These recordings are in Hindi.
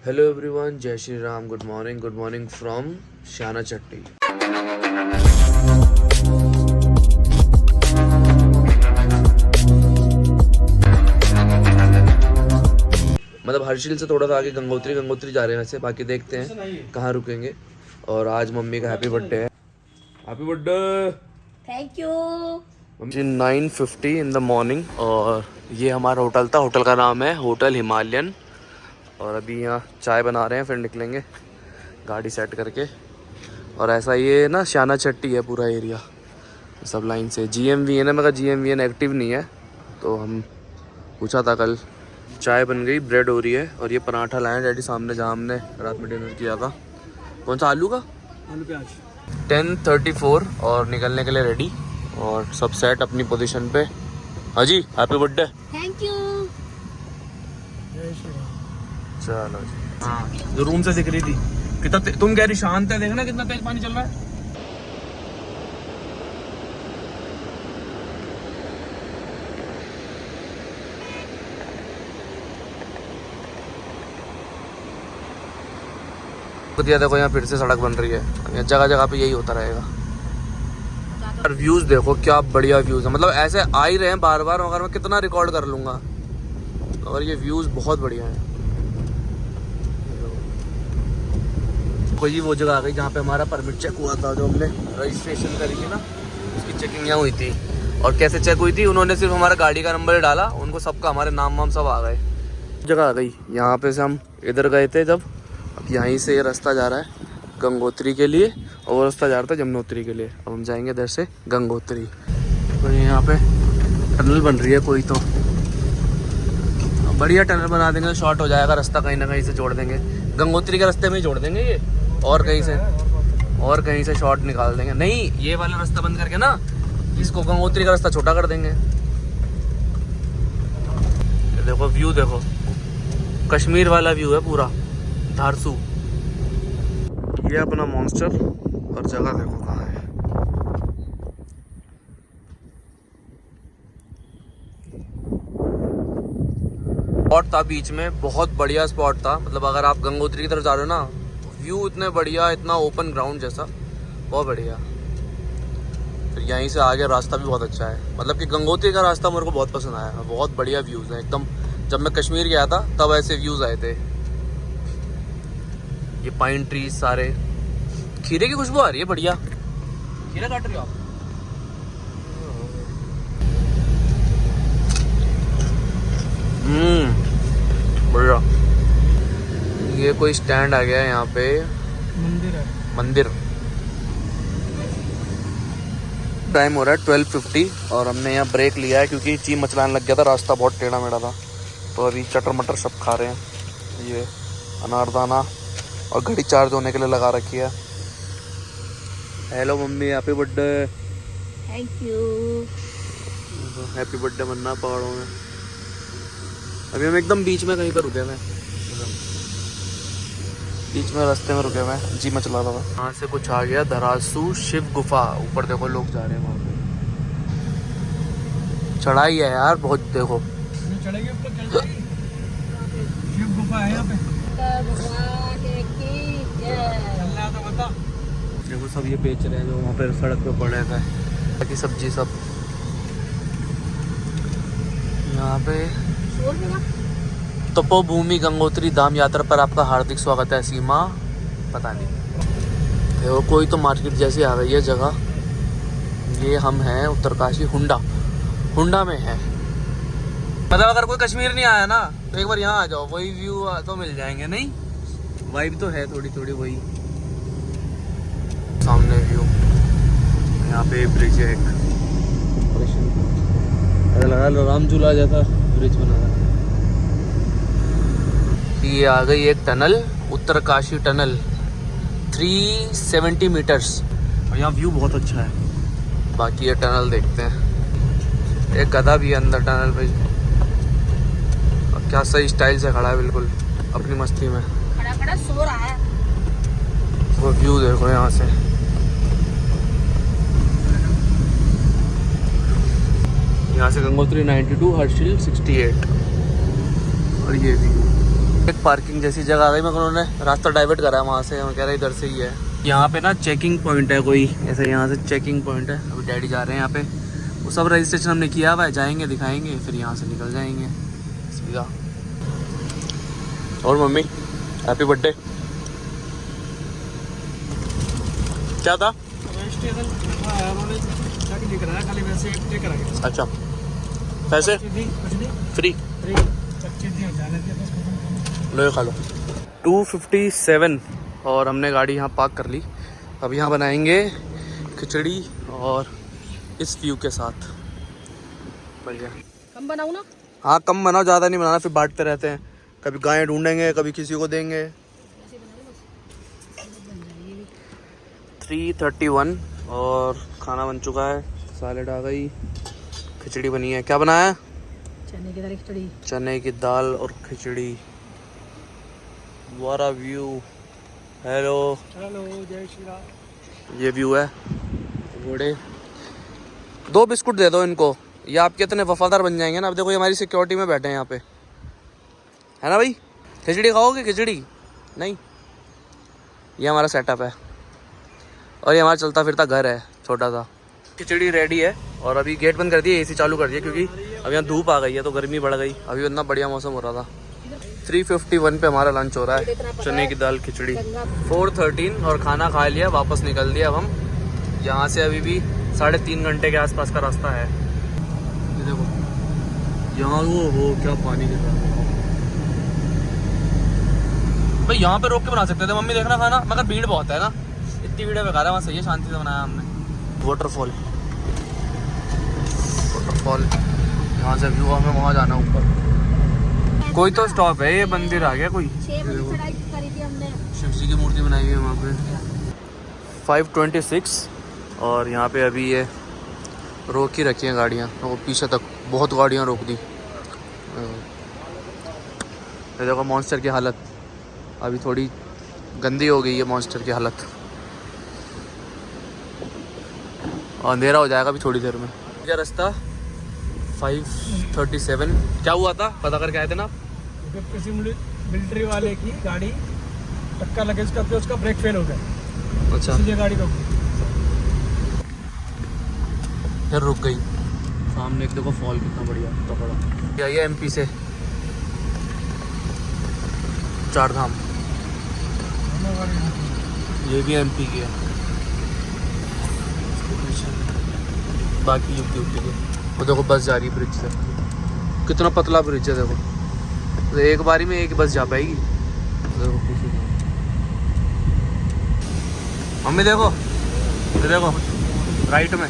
हेलो एवरीवन, जय Shri Ram. Good morning from Shyana Chatti. मतलब हर्षिल से थोड़ा सा आगे गंगोत्री जा रहे हैं वैसे। बाकी देखते हैं कहाँ रुकेंगे। और आज मम्मी का हैप्पी बर्थडे है। Happy birthday. Thank you. 9:50 in the morning. और ये हमारा होटल था। होटल का नाम है होटल हिमालयन। और अभी यहाँ चाय बना रहे हैं, फिर निकलेंगे गाड़ी सेट करके। और ऐसा ये ना श्याना चट्टी है पूरा एरिया, सब लाइन से। GMVN है, मगर GMVN एक्टिव नहीं है। तो हम पूछा था कल। चाय बन गई, ब्रेड हो रही है। और ये पराठा लाए डैडी सामने, जहाँ हमने रात में डिनर किया था। कौन सा? आलू का, आलू प्याज। 10:34 और निकलने के लिए रेडी। और सब सेट अपनी पोजीशन पे। हाँ जी, हैप्पी बर्थडे। Thank you. चलो जी। हाँ, जो रूम से दिख रही थी कितना तुम कह रही शांत है, देखना कितना तेज पानी चल रहा है। देखो यहाँ फिर से सड़क बन रही है। यहाँ जगह जगह पे यही होता रहेगा। और व्यूज देखो क्या बढ़िया व्यूज है। मतलब ऐसे आ ही रहे हैं बार बार, मगर मैं कितना रिकॉर्ड कर लूंगा। और ये व्यूज बहुत बढ़िया है। कोई वो जगह आ गई जहाँ पे हमारा परमिट चेक हुआ था, जो हमने रजिस्ट्रेशन करी थी ना, उसकी चेकिंग यहाँ हुई थी। और कैसे चेक हुई थी? उन्होंने सिर्फ हमारा गाड़ी का नंबर डाला, उनको सबका हमारे नाम वाम सब आ गए। जगह आ गई। यहाँ पे से हम इधर गए थे जब। अब यहीं से ये रास्ता जा रहा है गंगोत्री के लिए, और वो रास्ता जा रहा था जमुनोत्री के लिए। अब हम जाएंगे इधर से गंगोत्री। तो यहाँ पे टनल बन रही है कोई, तो बढ़िया टनल बना देंगे तो शॉर्ट हो जाएगा रास्ता। कहीं ना कहीं से जोड़ देंगे, गंगोत्री के रास्ते में ही जोड़ देंगे ये। और कहीं से शॉर्ट निकाल देंगे। नहीं, ये वाला रास्ता बंद करके ना इसको गंगोत्री का रास्ता छोटा कर देंगे। ये देखो व्यू, देखो कश्मीर वाला व्यू है पूरा, धारसू। ये अपना मॉन्स्टर। और जगह देखो कहाँ है। स्पॉट था बीच में, बहुत बढ़िया स्पॉट था। मतलब अगर आप गंगोत्री की तरफ जा रहे हो ना, व्यू इतने बढ़िया, इतना ओपन ग्राउंड जैसा, बहुत बढ़िया। फिर यहीं से आगे रास्ता भी बहुत अच्छा है। मतलब कि गंगोत्री का रास्ता मेरे को बहुत पसंद आया। बहुत बढ़िया व्यूज़ है एकदम। जब मैं कश्मीर गया था तब ऐसे व्यूज़ आए थे। ये पाइन ट्रीज सारे। खीरे की खुशबू आ रही है बढ़िया। खीरा काट रही हो आप? बढ़िया। ये कोई स्टैंड आ गया है यहाँ पे। मंदिर है। मंदिर। टाइम हो रहा है 12:50 और हमने यहाँ ब्रेक लिया है क्योंकि चीम मचलाने लग गया था। रास्ता बहुत टेढ़ा मेढ़ा था। तो अभी चटर मटर सब खा रहे हैं। ये अनारदाना और घड़ी चार्ज होने के लिए लगा रखी है। Hello mummy, happy birthday. Thank you. Happy birthday मन्ना पहाड़ों में। अभी हम एकदम बीच में कहीं पर रुके हुए, बीच में रास्ते में रुके हुए हैं। जी मैं चला रहा था। यहाँ से कुछ आ गया, धरासू शिव गुफा। ऊपर देखो लोग जा रहे हैं वहाँ पे। चढ़ाई है यार बहुत। देखो चढ़ेगी ऊपर, चढ़ जाएगी। शिव गुफा है यहाँ पे। चलना है तो बता। देखो सब ये बेच रहे हैं जो वहाँ पे सड़क पे पड़े थे, बाकी सब्जी सब यहाँ पे। तपोभूमि गंगोत्री धाम यात्रा पर आपका हार्दिक स्वागत है। सीमा पता नहीं। देखो कोई तो मार्केट जैसी आ गई है जगह। ये हम हैं उत्तरकाशी हुंडा में है। मतलब अगर कोई कश्मीर नहीं आया ना तो एक बार यहाँ आ जाओ, वही व्यू तो मिल जाएंगे। नहीं, वाइब तो है थोड़ी थोड़ी वही। सामने व्यू, यहाँ पे ब्रिज है एक। ऐसा लगा राम झूला जैसा ब्रिज बना है। ये आ गई एक टनल, उत्तरकाशी टनल, 370 मीटर्स। और यहाँ व्यू बहुत अच्छा है। बाकी ये टनल देखते हैं। एक गधा भी है अंदर टनल में। और क्या सही स्टाइल से खड़ा है बिल्कुल अपनी मस्ती में। खड़ा सो रहा है। वो व्यू देखो यहाँ से। यहाँ से गंगोत्री 92, हर्षिल 68। और ये व्यू एक पार्किंग जैसी जगह आ गई, मगर उन्होंने रास्ता डाइवर्ट करा है वहाँ से, हम कह रहे इधर से ही है। यहाँ पे ना चेकिंग पॉइंट है कोई, ऐसे यहाँ से चेकिंग पॉइंट है। अभी डैडी जा रहे हैं यहाँ पे, वो सब रजिस्ट्रेशन हमने किया हुआ है, जाएंगे दिखाएंगे फिर यहाँ से निकल जाएंगे सीधा। और मम्मी हैप्पी बर्थडे। क्या था? अच्छा पैसे फ्री लो, खा लो। 257 और हमने गाड़ी यहाँ पार्क कर ली। अब यहाँ बनाएंगे खिचड़ी और इस व्यू के साथ। बढ़िया। कम बनाऊँ ना? हाँ कम बनाओ, ज़्यादा नहीं बनाना, फिर बांटते रहते हैं। कभी गाय ढूंढेंगे, कभी किसी को देंगे। 331 और खाना बन चुका है, सैलेड आ गई, खिचड़ी बनी है। क्या बनाया? चने की दाल खिचड़ी। चने की दाल और खिचड़ी। What a view. Hello hello, जय श्री राम। ये व्यू है। घोड़े 2 बिस्कुट दे दो इनको, ये आपके इतने वफादार बन जाएंगे ना। अब देखो ये हमारी सिक्योरिटी में बैठे हैं यहाँ पे, है ना भाई? खिचड़ी खाओगे? खिचड़ी नहीं, ये हमारा सेटअप है और ये हमारा चलता फिरता घर है छोटा सा। खिचड़ी रेडी है और अभी गेट बंद कर दिया, एसी चालू कर दिया, क्योंकि अब यहाँ धूप आ गई है तो गर्मी बढ़ गई। अभी इतना बढ़िया मौसम हो रहा था। 351 पे हमारा लंच हो रहा है, चने की दाल खिचड़ी। 413 और खाना खा लिया, वापस निकल दिया अब हम यहाँ से। अभी भी 3.5 घंटे के आसपास का रास्ता है। ये देखो यहाँ वो क्या पानी गिर रहा है भाई। यहाँ पे रोक के बना सकते थे मम्मी, देखना खाना, मगर भीड़ बहुत है ना, इतनी भीड़ बेकार है। वहाँ सही है, शांति से बनाया हमने। वाटरफॉल, वाटरफॉल यहाँ से व्यू, हमें वहाँ जाना ऊपर। कोई तो स्टॉप है, ये मंदिर आ गया कोई, शिव जी की मूर्ति बनाई हुई है वहाँ पे। 526 और यहाँ पे अभी ये रोक ही रखी हैं गाड़ियाँ, वो पीछे तक बहुत गाड़ियाँ रोक दी। ये देखो मॉन्स्टर की हालत, अभी थोड़ी गंदी हो गई है मॉन्स्टर की हालत। अंधेरा हो जाएगा अभी थोड़ी देर में। क्या रास्ता 537 क्या हुआ था पता करके आए थे ना आप? किसी मिलिट्री वाले की गाड़ी टक्कर लगे, उसका ब्रेक फेल हो गया। अच्छा, इसलिए गाड़ी रोक दी, फिर रुक गई। सामने एक देखो फॉल कितना बढ़िया तगड़ा। ये एमपी से चार धाम, ये भी एमपी की है, बाकी यूपी के। वो देखो बस जा रही है ब्रिज से, कितना पतला ब्रिज है देखो, तो एक बारी में एक बस जा पाएगी। देखो मम्मी देखो, ये देखो राइट में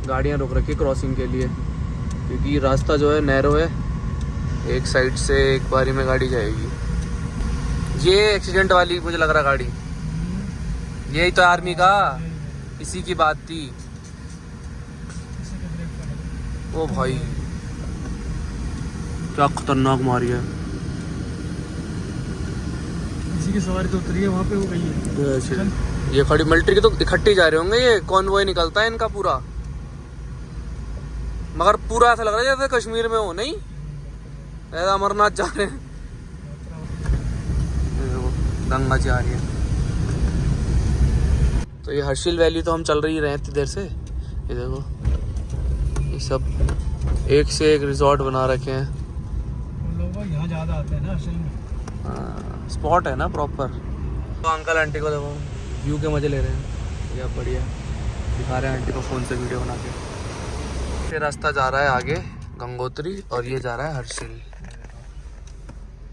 गाड़ियाँ रोक रखी क्रॉसिंग के लिए, क्योंकि रास्ता जो है नैरो है, एक साइड से एक बारी में गाड़ी जाएगी। ये एक्सीडेंट वाली मुझे लग रहा गाड़ी, यही तो आर्मी का, इसी की बात थी। ओ भाई क्या खतरनाक मारी है। इसी की सवारी तो उतरी है, वहाँ पे हो गई है। ये खड़ी मिलिट्री के तो इकट्ठे जा रहे होंगे, ये कॉन्वॉय निकलता है इनका पूरा, मगर पूरा ऐसा लग रहा है जैसे कश्मीर में हो, नहीं ऐसा अमरनाथ जा रहे हैं। गंगा जी आ रही है। तो ये हर्षिल वैली तो हम चल रही रहे इतनी देर से। ये देखो ये सब एक से एक रिजॉर्ट बना रखे हैं। लोग यहाँ ज़्यादा आते हैं ना हर्षिल में, स्पॉट है ना प्रॉपर। तो अंकल आंटी को देखो व्यू के मजे ले रहे हैं, या बढ़िया दिखा रहे हैं आंटी को फ़ोन से वीडियो बना के। फिर रास्ता जा रहा है आगे गंगोत्री और ये जा रहा है हर्षिल।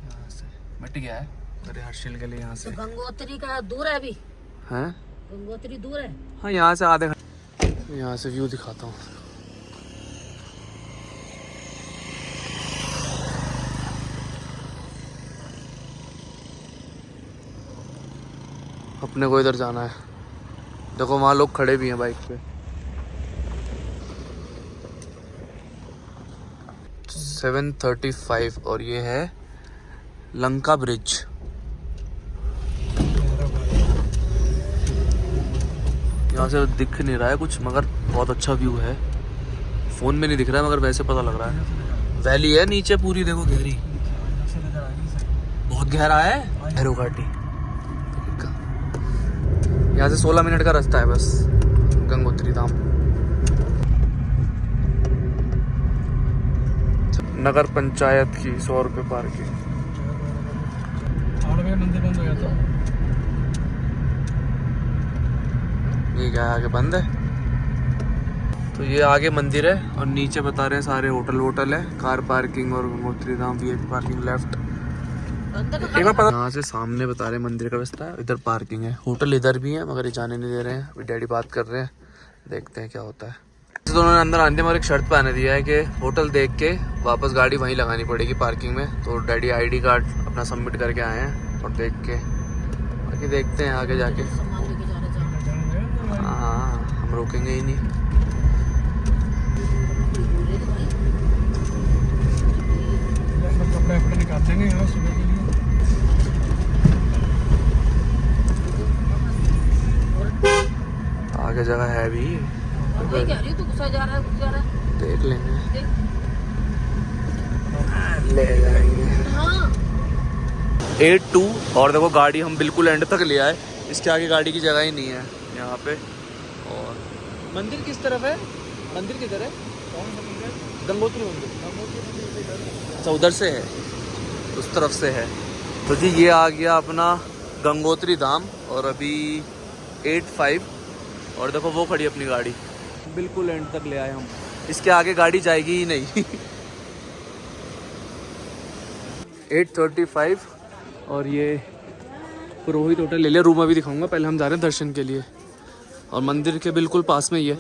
यहाँ से मिट गया है अरे हर्षिल के लिए। यहाँ से तो गंगोत्री का दूर है अभी, हैं? गंगोत्री दूर है। हाँ यहाँ से आधे घंटे। यहाँ से व्यू दिखाता हूँ। अपने को इधर जाना है, देखो वहाँ लोग खड़े भी हैं बाइक पे। 735 और ये है लंका ब्रिज। यहाँ से दिख नहीं रहा है कुछ, मगर बहुत अच्छा व्यू है। फ़ोन में नहीं दिख रहा है मगर वैसे पता लग रहा है। वैली है नीचे पूरी, देखो गहरी, बहुत गहरा है। भैरव घाटी यहाँ से 16 मिनट का रास्ता है बस गंगोत्री धाम। नगर पंचायत की 100 रुपये पार्किंग। मंदिर बंद हो गया था। ये क्या आगे बंद है? तो ये आगे मंदिर है और नीचे बता रहे हैं सारे होटल वोटल है, कार पार्किंग और गंगोत्री धाम वीआईपी पार्किंग लेफ्ट। एक बार पता, यहाँ से सामने बता रहे हैं मंदिर का रास्ता है, इधर पार्किंग है। होटल इधर भी है मगर ये जाने नहीं दे रहे हैं। अभी डैडी बात कर रहे हैं, देखते हैं क्या होता है। तो उन्होंने अंदर आने में एक शर्त पहने दिया है कि होटल देख के वापस गाड़ी वहीं लगानी पड़ेगी पार्किंग में। तो डैडी आईडी कार्ड अपना सबमिट करके आए हैं और देख के बाकी देखते हैं आगे जाके। सामान लेके जा रहे हैं। हाँ हम रोकेंगे ही नहीं। कपड़े अपने निकालते हैं यहाँ सुबह के लिए। आगे जगह है भी, वही कह रही हूँ, तू गुस्सा जा रहा है, गुस्सा जा रहा है। देख लेंगे, देख। ले जाएंगे। हाँ 8-2 और देखो गाड़ी हम बिल्कुल एंड तक ले आए। इसके आगे गाड़ी की जगह ही नहीं है यहाँ पे। और मंदिर किस तरफ है? मंदिर किधर है? गंगोत्री मंदिर। अच्छा उधर से है, उस तरफ से है। तो जी ये आ गया अपना गंगोत्री धाम और अभी 8-5 और देखो वो खड़ी अपनी गाड़ी, बिल्कुल एंड तक ले आए हम। इसके आगे गाड़ी जाएगी ही नहीं। 8:35 और ये पुरोहित होटल ले लिया। रूम अभी दिखाऊंगा, पहले हम जा रहे हैं दर्शन के लिए और मंदिर के बिल्कुल पास में ही है।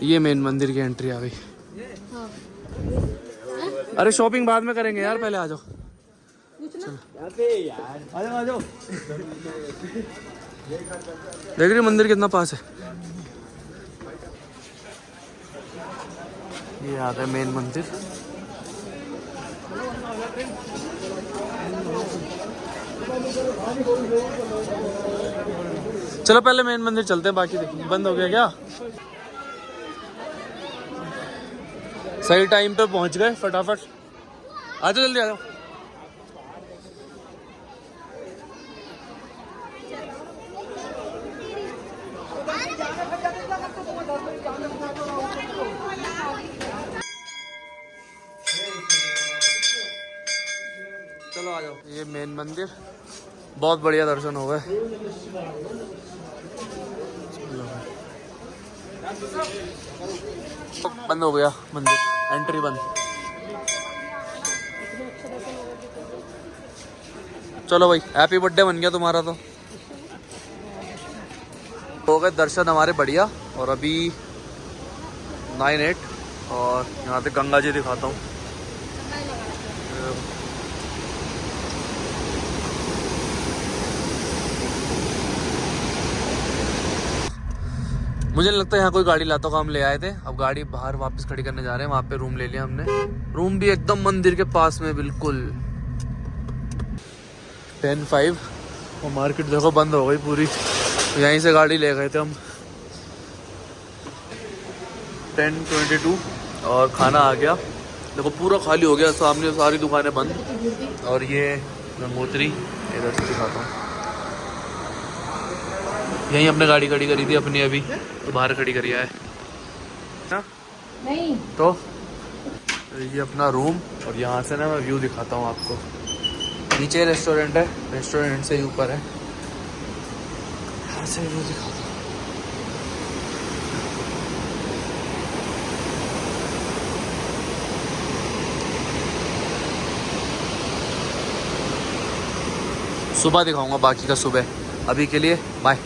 ये मेन मंदिर की एंट्री आ गई। अरे शॉपिंग बाद में करेंगे यार, पहले आ जाओ। आ जाओ। देख रही मंदिर कितना पास है। ये आ गया मेन मंदिर। चलो पहले मेन मंदिर चलते हैं, बाकी देखिए। बंद हो गया क्या? सही टाइम पे पहुंच गए फटाफट। आ जाओ जल्दी आ जाओ। चलो आ जाओ। ये मेन मंदिर, बहुत बढ़िया दर्शन हो गए। बंद हो गया मंदिर, एंट्री बंद। चलो भाई हैप्पी बर्थडे बन गया तुम्हारा। तो हो गए दर्शन हमारे बढ़िया। और अभी 9-8 और यहाँ पे गंगा जी दिखाता हूँ। मुझे नहीं लगता यहाँ कोई गाड़ी लाता होगा, हम ले आए थे। अब गाड़ी बाहर वापस खड़ी करने जा रहे हैं। वहाँ पे रूम ले लिया हमने। रूम भी एकदम मंदिर के पास में बिल्कुल। 10-5 और मार्केट देखो बंद हो गई पूरी, तो यहीं से गाड़ी ले गए थे हम। 10:22 और खाना आ गया। देखो पूरा खाली हो गया, सामने सारी दुकानें बंद। और ये गंगोत्री इधर से दिखाता हूँ। यहीं अपने गाड़ी खड़ी करी थी अपनी, अभी तो बाहर खड़ी करी है ना। नहीं तो ये अपना रूम और यहाँ से ना मैं व्यू दिखाता हूँ आपको। नीचे रेस्टोरेंट है, रेस्टोरेंट से ही ऊपर है। यहाँ से व्यू दिखाता हूँ। सुबह दिखाऊंगा बाकी का सुबह। अभी के लिए बाय।